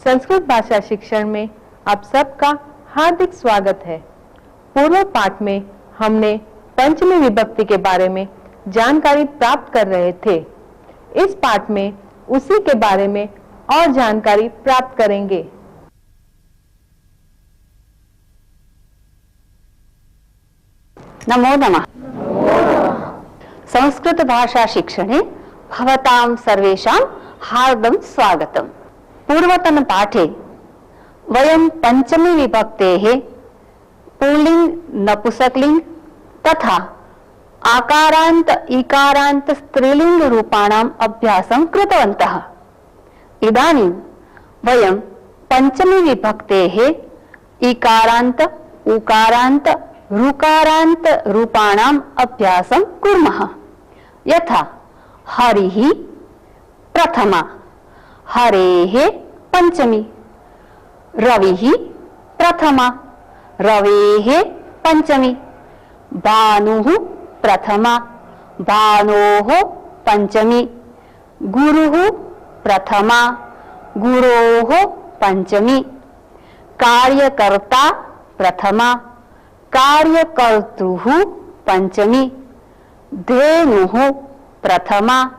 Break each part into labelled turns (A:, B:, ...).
A: संस्कृत भाषा शिक्षण में आप सबका हार्दिक स्वागत है। पूर्व पाठ में हमने पंचमी विभक्ति के बारे में जानकारी प्राप्त कर रहे थे। इस पाठ में उसी के बारे में और जानकारी प्राप्त करेंगे।
B: नमो नमः। संस्कृत भाषा शिक्षणे भवतां सर्वेषां हार्दं स्वागतम्। पूर्वतन पाठे वयं पंचमी विभक्तेः पुल्लिंग नपुंसकलिंग तथा आकारांत इकारांत स्त्रीलिंग रूपाणाम् अभ्यासं कृतवन्तः। इदानीं वयं पंचमी विभक्तेः इकारांत उकारांत ऋकारांत रूपाणाम् अभ्यासं कुर्मः। यथा हरिः प्रथमा, हरेः पंचमी, रविः प्रथमा, रवेः पंचमी, भानुः प्रथमा, भानोः पंचमी, गुरुः प्रथमा, गुरोः पंचमी, कार्यकर्ता प्रथमा, कार्यकर्तुः पंचमी, धेनुः प्रथमा,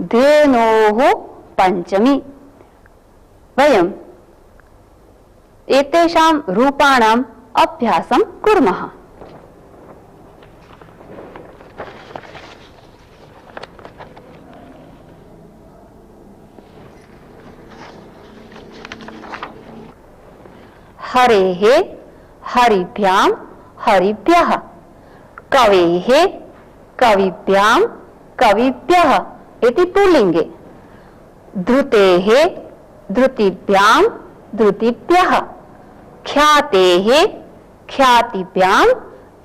B: धेनोः पंचमी। वयम् एतेषां रूपाणाम् अभ्यासं कुर्मः। हरेः हरिभ्यां हरिभ्यः, कवेः कविभ्यां कविभ्यः इति पुल्लिंगे, धृतेः धृतिभ्यां धृतिभ्यः, ख्यातेः ख्यातिभ्यां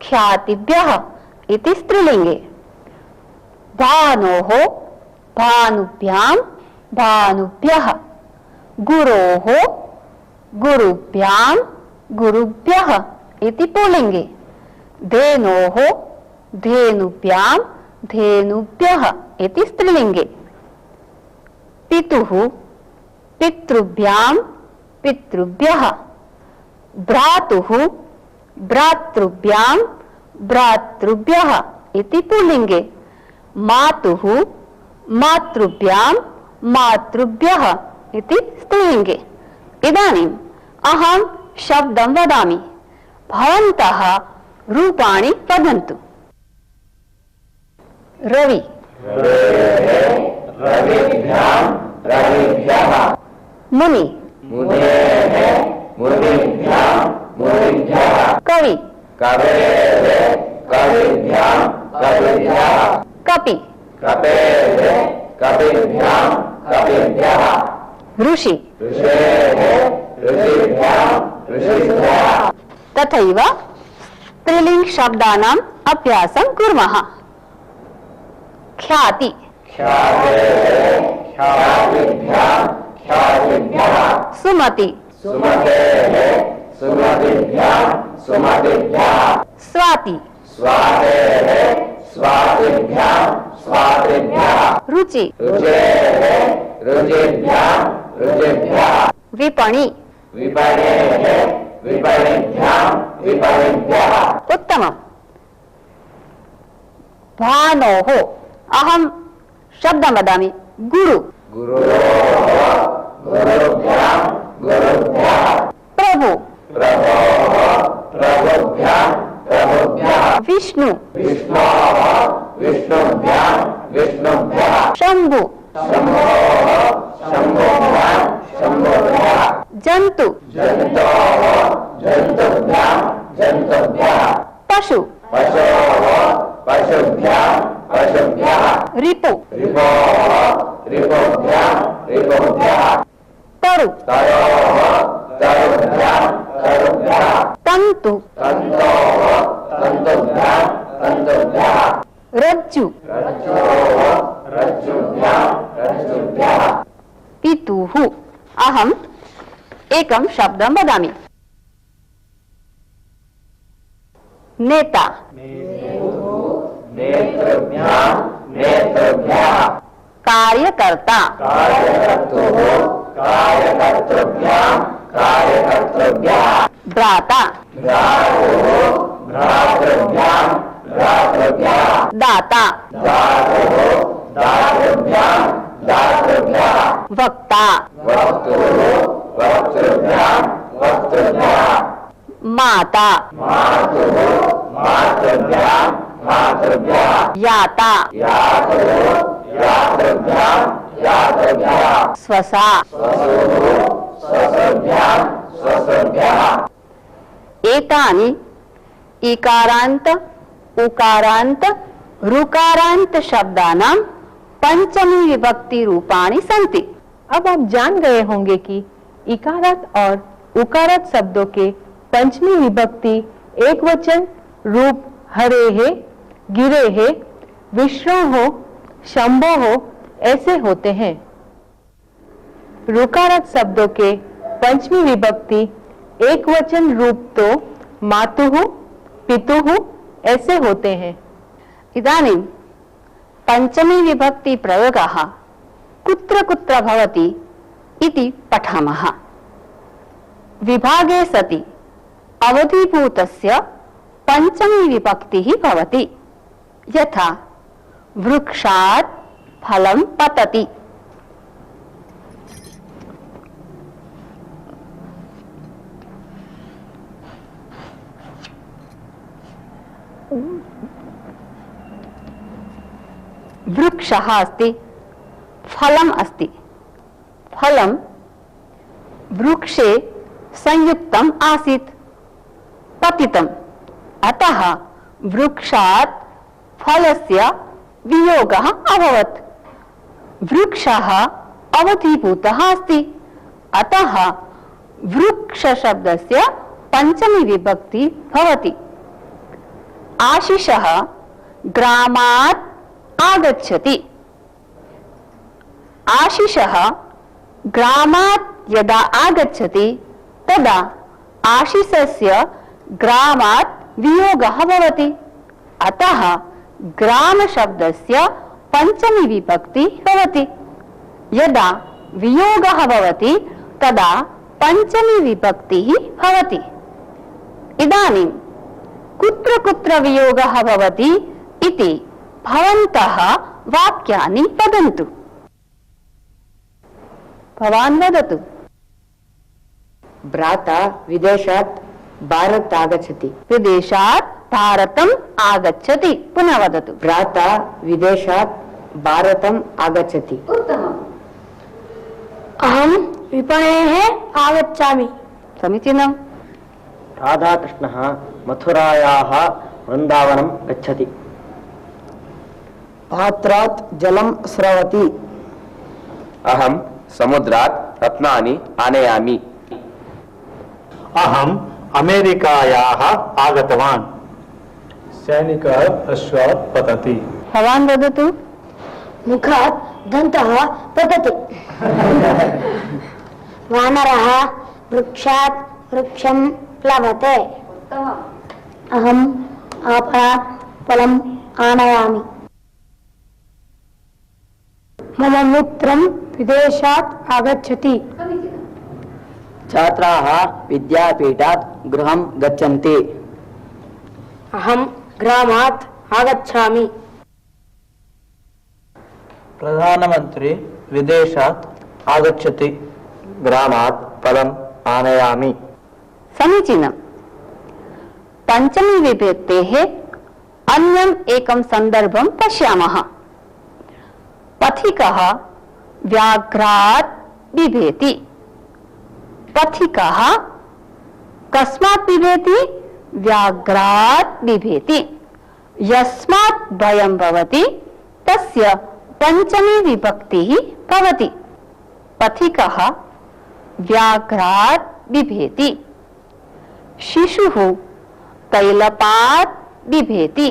B: ख्यातिभ्यः इति स्त्रीलिंगे, भानोः भानुभ्यां भानुभ्यः, गुरोः गुरुभ्यां गुरुभ्यः इति पुल्लिंगे, धेनोः धेनुभ्यां धेनुभ्यः इति स्त्रीलिंगे, पितुः पितृभ्यां पितृभ्यः, भ्रातुः भ्रातृभ्यां भ्रातृभ्यः इति पुल्लिंगे, मातुः मातृभ्यां मातृभ्यः इति स्त्रीलिंगे। इदानीम् अहं शब्दं वदामि, भवन्तः रूपाणि वदन्तु। रवि,
C: रविभ्यां रविभ्यः,
B: मुनि,
C: मुनेः मुनिभ्यां मुनिभ्यः,
B: कवि,
C: कवेः कविभ्यां कविभ्यः,
B: कपि,
C: कपेः कविभ्यां कविभ्यः,
B: ऋषि,
C: ऋषेः ऋषिभ्यां ऋषिभ्यः।
B: तथैव स्त्रीलिंग शब्दानाम् अभ्यासं कुर्मः। ख्याति,
C: ख्यातेः ख्यातिभ्यां ख्यातिभ्यः,
B: सुमति,
C: सुमतेः सुमतिभ्यां सुमतिभ्यः,
B: स्वाति,
C: स्वातेः स्वातिभ्यां स्वातिभ्यः,
B: रुचि,
C: रुचेः रुचिभ्यां रुचिभ्यः,
B: विपणि,
C: विपणेः विपणिभ्यां विपणिभ्यः।
B: उत्तमम्। भानोः, अहं शब्दं वदामि, गुरु,
C: गुरोः गुरुभ्यां गुरुभ्यः,
B: प्रभु,
C: प्रभोः प्रभुभ्यां प्रभुभ्यः,
B: विष्णु,
C: विष्णोः विष्णुभ्यां विष्णुभ्यः,
B: शंभु,
C: शम्भोः शम्भुभ्यां शम्भुभ्यः,
B: जन्तु,
C: जन्तोः जन्तुभ्यां जन्तुभ्यः,
B: पशु,
C: पशोः पशुभ्यां पशुभ्यः,
B: रिपु,
C: रिपोः रिपुभ्यां रिपुभ्यः,
B: तरु,
C: तयोः तरुभ्यां तरुभ्यः,
B: तन्तु,
C: तन्तोः तन्तुभ्यां तन्तुभ्यः,
B: रज्जु,
C: रज्जोः रज्जुभ्यां रज्जुभ्यः,
B: पितुः, अहम् एकं शब्दं वदामि, नेता,
C: नेतृभ्यां नेतृभ्यः,
B: कार्यकर्ता
C: कार्यकर्तुः कार्यकर्तृभ्यां कार्यकर्तृभ्यः
B: भ्राता
C: भ्रातुः भ्रातृभ्यां भ्रातृभ्यः
B: दाता
C: दातुः दातृभ्यां दातृभ्यः
B: वक्ता
C: वक्तुः वक्तृभ्यां वक्तृभ्यः
B: माता
C: मातुः मातृभ्यां मातृभ्यः
B: याता
C: यातुः यातृभ्यां यातृभ्यः
B: स्वसा
C: स्वसुः स्वसुभ्यां स्वसुभ्यः
B: एतानि इकारांत उकारांत ऋकारांत शब्दानां पंचमी विभक्ति रूपाणि सन्ति।
A: अब आप जान गए होंगे कि इकारत और उकारत शब्दों के पंचमी विभक्ति एक वचन रूप हरे है, गिरे है, विश्राम हो, शंभो हो ऐसे होते हैं। ऋकारत शब्दों के पंचमी विभक्ति एक वचन रूप तो मातुः पितुः ऐसे होते हैं।
B: इदानीं पंचमी विभक्ति प्रयोगः कुत्र कुत्र भवति इति पठामः। विभागे सति अवधिभूतस्य पंचमी विभक्तिः भवति। यथा वृक्षात् फलं पतति। वृक्षः अस्ति, फलम् अस्ति। फलं वृक्षे संयुक्तम् आसीत्, पतितम्, अतः वृक्षात् फलस्य वियोगः अभवत्। वृक्षः अवधिभूतः अस्ति, अतः वृक्ष शब्दस्य पंचमी विभक्ति भवति। आशिषः ग्रामात् आगच्छति। आशिषः ग्रामात् यदा आगच्छति तदा आशिषस्य ग्रामात् वियोगः भवति, अतः ग्राम शब्दस्य पंचमी विभक्ति भवति। यदा वियोगः भवति तदा पंचमी विभक्तिः भवति। इदानीं कुत्र कुत्र वियोगः भवति इति भवन्तः वाक्यानि वदन्तु। भवान् वदतु।
D: भ्राता विदेशात् भारत आगच्छति।
B: विदेशात् भारतम् आगच्छति। पुनः वदतु।
D: भ्राता विदेशात् भारतम् आगच्छति।
B: उत्तमम्।
E: अहं विपणेः आगच्छामि।
B: समीचीनम्।
F: राधाकृष्णः मथुरायाः वृन्दावनं गच्छति।
D: पात्रात् जलं स्रवति।
C: अहं समुद्रात् रत्नानि आनयामि।
G: अहम् अमेरिकायाः आगतवान्। सैनिकः अश्वात् पतति।
B: भवान् वदतु।
E: मुखात् दन्तः पतति। वानरः वृक्षात् वृक्षं प्लवते। अहम् आपणात् फलम् आनयामि। मम मित्रं विदेशात् आगच्छति।
D: छात्राः विद्यापीठात् गृहं गच्छन्ति।
E: अहं ग्रामात् आगच्छामि।
F: प्रधानमन्त्री विदेशात् आगच्छति। ग्रामात् फलम् आनयामि।
B: समीचीनम्। पंचमी विभक्तेः अन्यम् एकं सन्दर्भं पश्यामः। पथिकः व्याघ्रात् बिभेति। पथिकः कस्मात् बिभेति? व्याघ्रात् बिभेति। यस्मात् भयं भवति तस्य पंचमी विभक्तिः भवति। पथिकः व्याघ्रात् बिभेति। शिशुः तैलपात् बिभेति।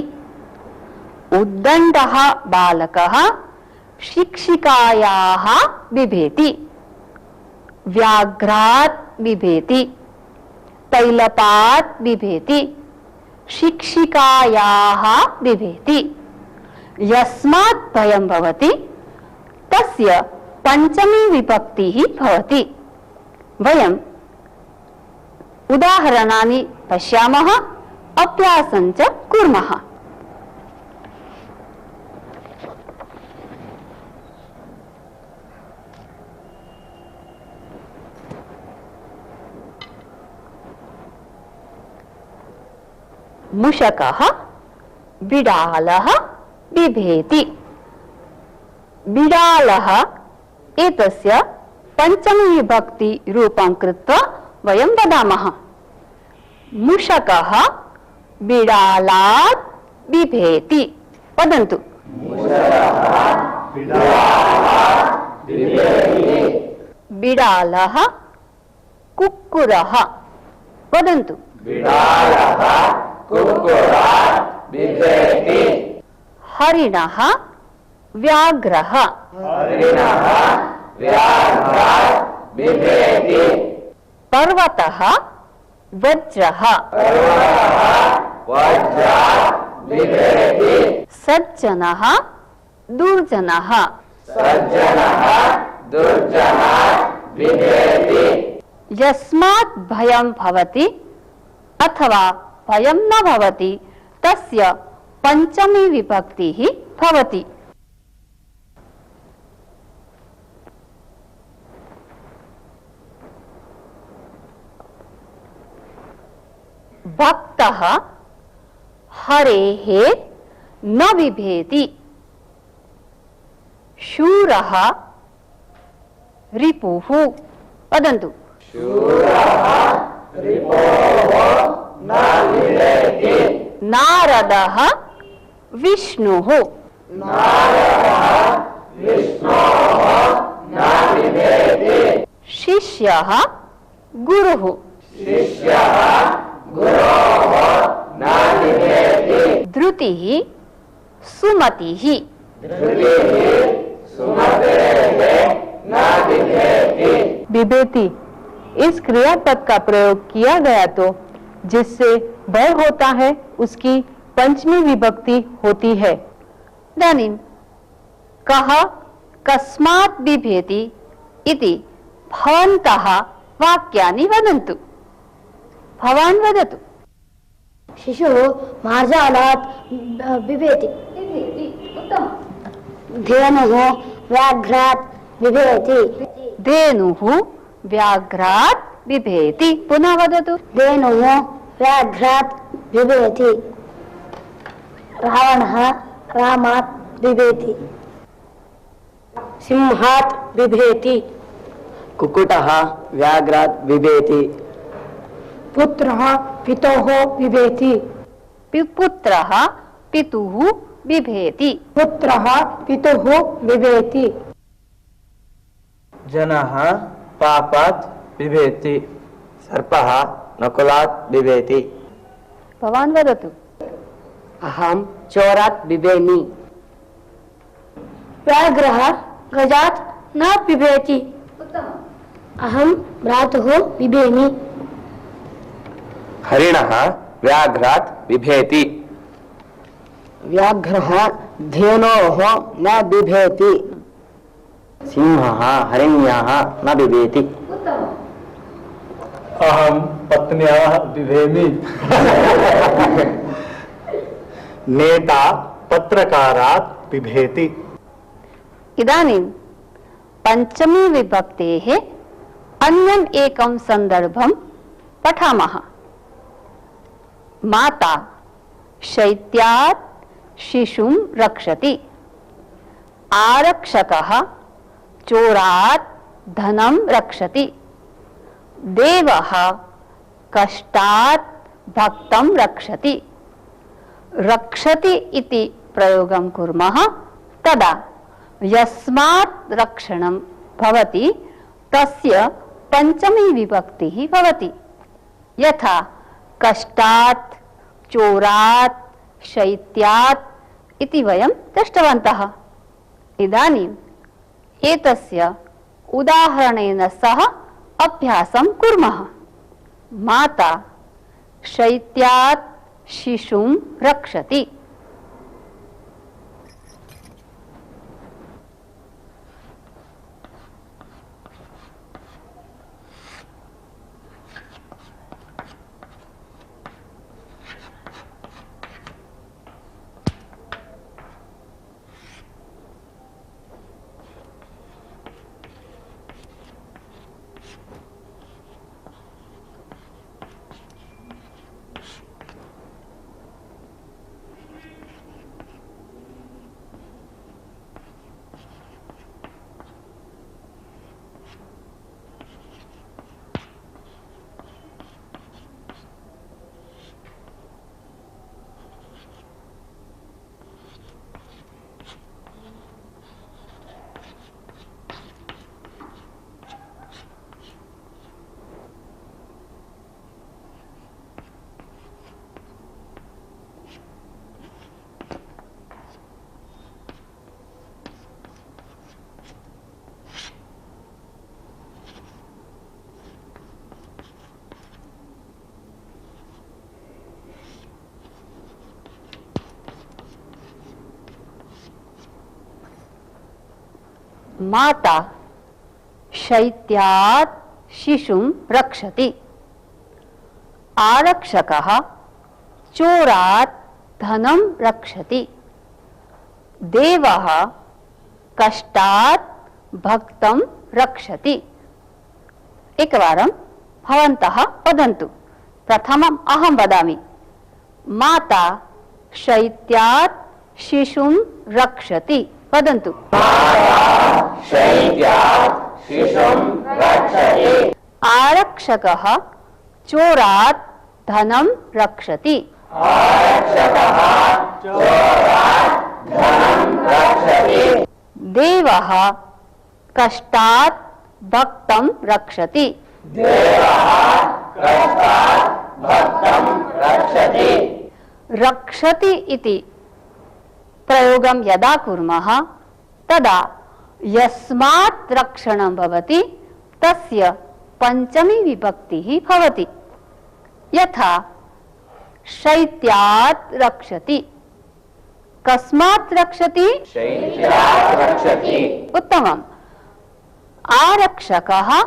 B: उद्दण्डः बालकः शिक्षिकायाः बिभेति। व्याघ्रात् बिभेति। तैलपात् बिभेति। शिक्षिकायाः बिभेति। यस्मात् भयं भवति तस्य पंचमी विभक्तिः भवति। वयम् उदाहरणानि पश्यामः, अभ्यासं च कुर्मः। मुषकः बिडालः बिभेति। बिडालः एतस्य पंचमी विभक्ति रूपं कृत्वा वयं वदामः। मुषकः बिडालात् बिभेति। वदन्तु। बिडालः कुक्कुरः। वदन्तु। हरिणः व्याघ्रः। पर्वतः वज्रः। सज्जनः दुर्जनः। यस्मात् भयं भवति अथवा भयं न भवति तस्य पंचमी विभक्तिः भवति। भक्तः हरेः न बिभेति। शूरः रिपुः। वदन्तु। नारदः विष्णुः। शिष्यः गुरुः। धृतिः सुमतिः।
A: बिभेति इस क्रियापद का प्रयोग किया गया तो जिससे भय होता है उसकी पंचमी विभक्ति होती है।
B: इदानीं कः कस्मात् बिभेति इति भवन्तः वाक्यानि वदन्तु। भवान् वदतु।
E: शिशुः मार्जालात् बिभेति। धेनुः व्याघ्रात् बिभेति।
B: धेनुः व्याघ्रात् बिभेति। पुनः वदतु।
E: धेनुः व्याघ्रात् बिभेति। रावणः रामात् बिभेति। सिंहात् बिभेति।
D: कुक्कुटः व्याघ्रात् बिभेति।
E: पुत्रः पितोः बिभेति।
B: पुत्रः पितुः बिभेति।
E: पुत्रः पितुः बिभेति।
F: जनः पापात् बिभेति। सर्पः नकुलात् बिभेति।
B: भवान् वदतु।
D: अहं चोरात् बिभेमि।
E: व्याघ्रः गजात् न बिभेति। अहं भ्रातुः बिभेमि।
C: हरिणः व्याघ्रात् बिभेति।
D: व्याघ्रः धेनोः न बिभेति। सिंहः हरिण्याः न बिभेति।
G: अहं पत्न्याः बिभेमि। नेता पत्रकारात् बिभेति।
B: इदानीं पंचमी विभक्तेः अन्यम् एकं सन्दर्भं पठामः। माता शैत्यात् शिशुं रक्षति। आरक्षकः चोरात् धनं रक्षति। देवः कष्टात् भक्तं रक्षति। रक्षति इति प्रयोगं कुर्मः तदा यस्मात् रक्षणं भवति तस्य पंचमी विभक्तिः भवति। यथा कष्टात् चोरात् शैत्यात् इति वयं दृष्टवन्तः। इदानीम् एतस्य उदाहरणेन सह अभ्यासं कुर्मः। माता शैत्यात् शिशुं रक्षति। माता शैत्यात् शिशुं रक्षति। आरक्षकः चोरात् धनं रक्षति। देवः कष्टात् भक्तं रक्षति। एकवारं भवन्तः वदन्तु। प्रथमम् अहं वदामि। माता शैत्यात् शिशुं रक्षति। वदन्तु। आरक्षकः चोरात् धनं रक्षति। देवः कष्टात् भक्तं रक्षति। रक्षति इति प्रयोगं यदा कुर्मः तदा यस्मात् रक्षणं भवति तस्य पंचमी विभक्तिः भवति। यथा शैत्यात् रक्षति। कस्मात् रक्षति? उत्तमम्। आरक्षकः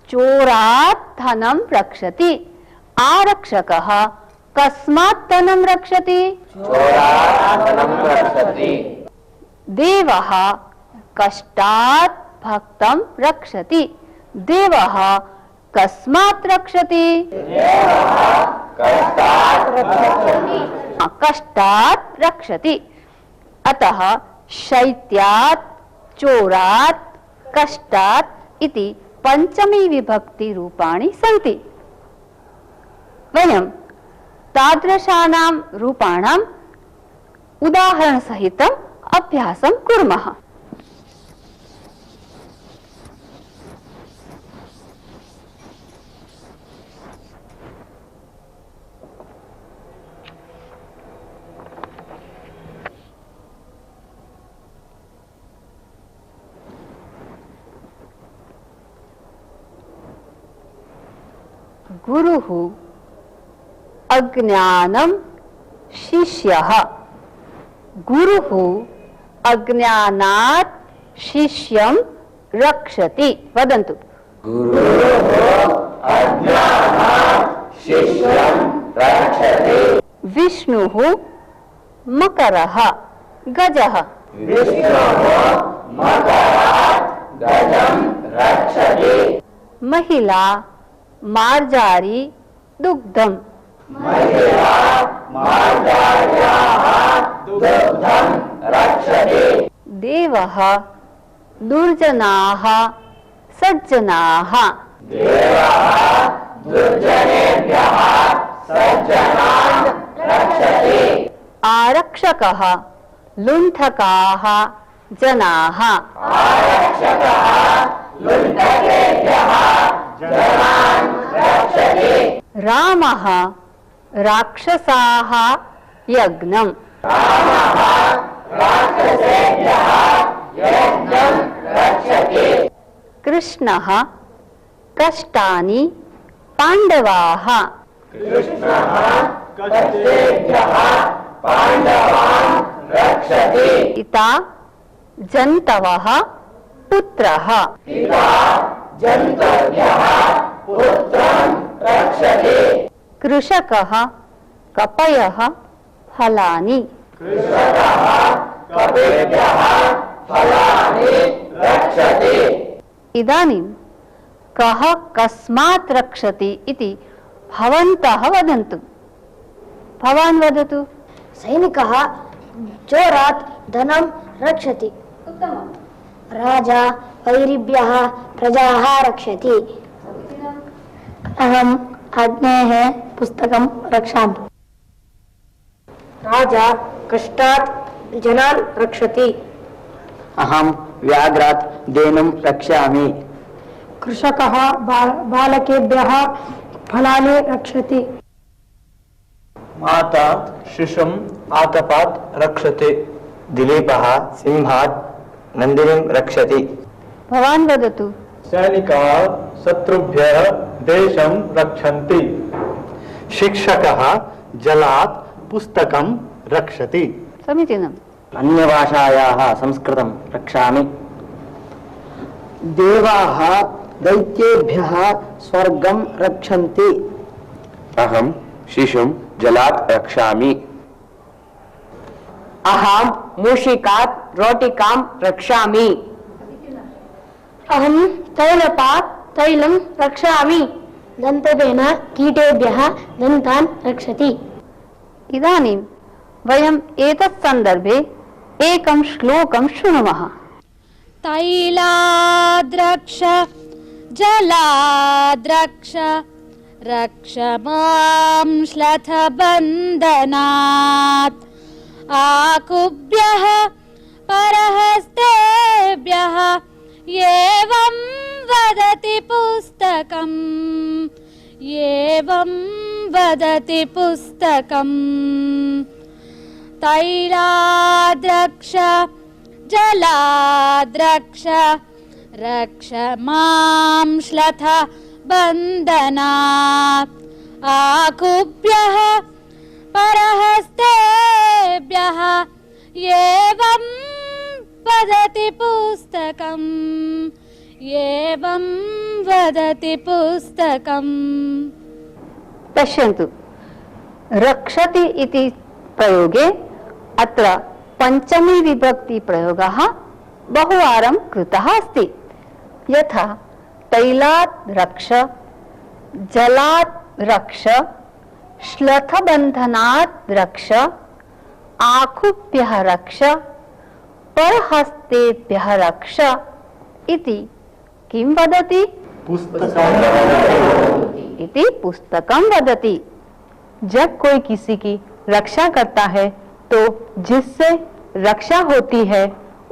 B: चोरात् धनं रक्षति। आरक्षकः कस्मात् धनं रक्षति? देवः कष्टात् भक्तं रक्षति। देवः कस्मात् रक्षति? कष्टात् रक्षति। अतः शैत्यात् चोरात् कष्टात् इति पंचमी विभक्ति रूपाणि सन्ति। वयं तादृशानां रूपाणाम् उदाहरणसहितम् अभ्यासं कुर्मः। गुरुः अज्ञानं शिष्यः। गुरुः अज्ञानात् शिष्यं रक्षति। वदन्तु। विष्णुः मकरः गजः। महिला मार्जारी दुग्धम्। देवः दुर्जनाः सज्जनाः। आरक्षकः लुण्ठकाः जनाः। रामः राक्षसाः यज्ञम्। कृष्णः कष्टानि पाण्डवाः। पिता जन्तवः पुत्रः। कृषकः कपयः फलानि। इदानीं कः कस्मात् रक्षति इति भवन्तः वदन्तु। भवान् वदतु।
E: सैनिकः चोरात् धनं रक्षति।
B: उत्तमम्।
E: राजा वैरिभ्यः प्रजाः रक्षति। अहम् अग्नेः पुस्तकं रक्षामि। राजा कष्टात् जनान् रक्षति।
D: अहं व्याघ्रात् धेनुं रक्षामि।
E: कृषकः बालकेभ्यः फलानि रक्षति।
F: माता शिशुम् आतपात् रक्षति। दिलीपः सिंहात् नन्दिनीं रक्षति।
B: भवान् वदतु।
G: सैनिकाः शत्रुभ्यः देशं रक्षन्ति। शिक्षकः जलात् पुस्तकं रक्षति।
B: समीचीनम्।
D: अन्यभाषायाः संस्कृतं रक्षामि। देवाः दैत्येभ्यः स्वर्गं रक्षन्ति।
C: अहं शिशुं जलात् रक्षामि।
A: अहं मूषिकात् रोटिकां रक्षामि।
E: अहं तैलपात् तैलं रक्षामि। दन्तवेन कीटेभ्यः दन्तान् रक्षति।
B: इदानीं वयम् एतत् सन्दर्भे एकं श्लोकं शृणुमः।
H: तैलाद्रक्ष जलाद्रक्ष रक्ष मां श्लथबन्धनात् आकुभ्यः परहस्तेभ्यः एवं वदति पुस्तकम् एवं वदति पुस्तकम्। तैलाद्रक्ष जलाद्रक्ष रक्ष मां श्लथबन्धनात् आकुभ्यः परहस्तेभ्यः एवं वदति पुस्तकम् एवं वदति पुस्तकम्।
B: पश्यन्तु, रक्षति इति प्रयोगे अत्र पंचमी विभक्ति प्रयोगः बहुवारं कृतः अस्ति। यथा तैलात् रक्ष, जलात् रक्ष, श्लथबन्धनात् रक्ष, आखुभ्यः रक्ष, परहस्तेभ्यः रक्ष इति किं वदति? इति पुस्तकं वदति।
A: जब कोई किसी की रक्षा करता है तो जिससे रक्षा होती है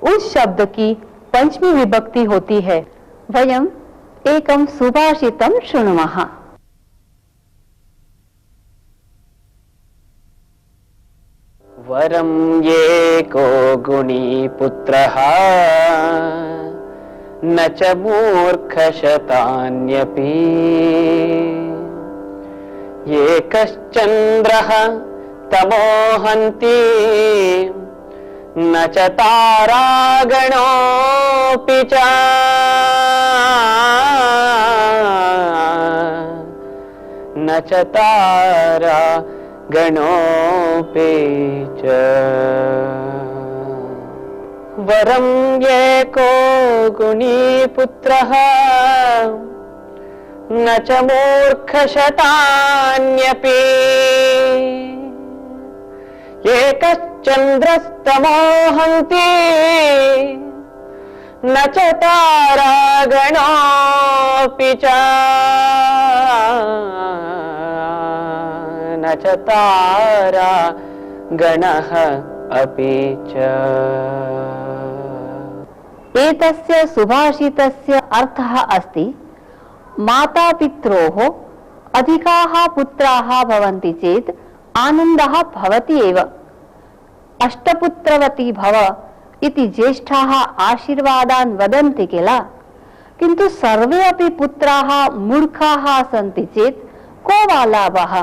A: उस शब्द की पंचमी विभक्ति होती है।
B: वयम् एकं सुभाषितं शृणुमः।
D: वरं एको गुणी पुत्रः न च मूर्खशतान्यपि एकश्चन्द्रः तमोहन्ति न च तारागणोऽपि च न च तारागणोऽपि च। वरं एको गुणी पुत्रः न च मूर्खशतान्यपि एकश्चन्द्रस्तमोहन्ति न च तारागणोऽपि च न च तारागणः अपि च।
B: एतस्य सुभाषितस्य अर्थः अस्ति मातापित्रोः अधिकाः पुत्राः भवन्ति चेत् आनन्दः भवति एव। अष्टपुत्रवती भव इति ज्येष्ठाः आशीर्वादान् वदन्ति किल, किन्तु सर्वे अपि पुत्राः मूर्खाः सन्ति चेत् को वा लाभः?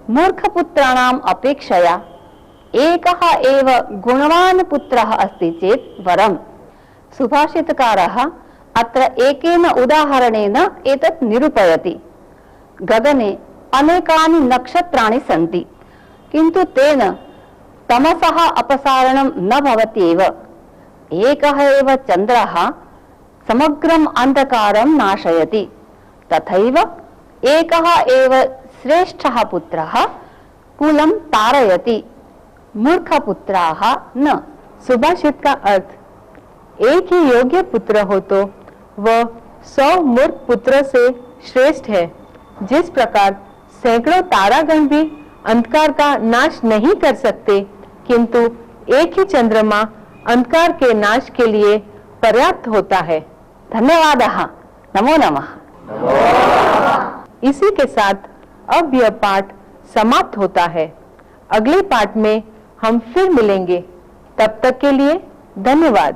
B: मूर्खपुत्राणाम् अपेक्षया एकः एव गुणवान् पुत्रः अस्ति चेत् वरम्। सुभाषितकारः अत्र एकेन उदाहरणेन एतत् निरूपयति। गगने अनेकानि नक्षत्राणि सन्ति, किन्तु तेन तमसः अपसारणं न भवति एव। एकः एव चन्द्रः समग्रम् अन्धकारं नाशयति। तथैव एकः एव श्रेष्ठः पुत्रः कुलं तारयति, मूर्खपुत्राः न।
A: सुभाषित का अर्थ, एक ही योग्य पुत्र हो तो वह 100 मूर्ख पुत्र से श्रेष्ठ है। जिस प्रकार सैकड़ों तारागण भी अंधकार का नाश नहीं कर सकते, किंतु एक ही चंद्रमा अंधकार के नाश के लिए पर्याप्त होता है।
B: धन्यवादः। नमो नमः।
A: इसी के साथ अब यह पाठ समाप्त होता है। अगले पाठ में हम फिर मिलेंगे। तब तक के लिए धन्यवाद।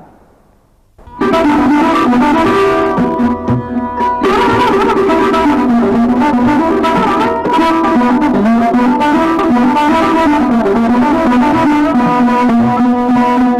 E: Thank you.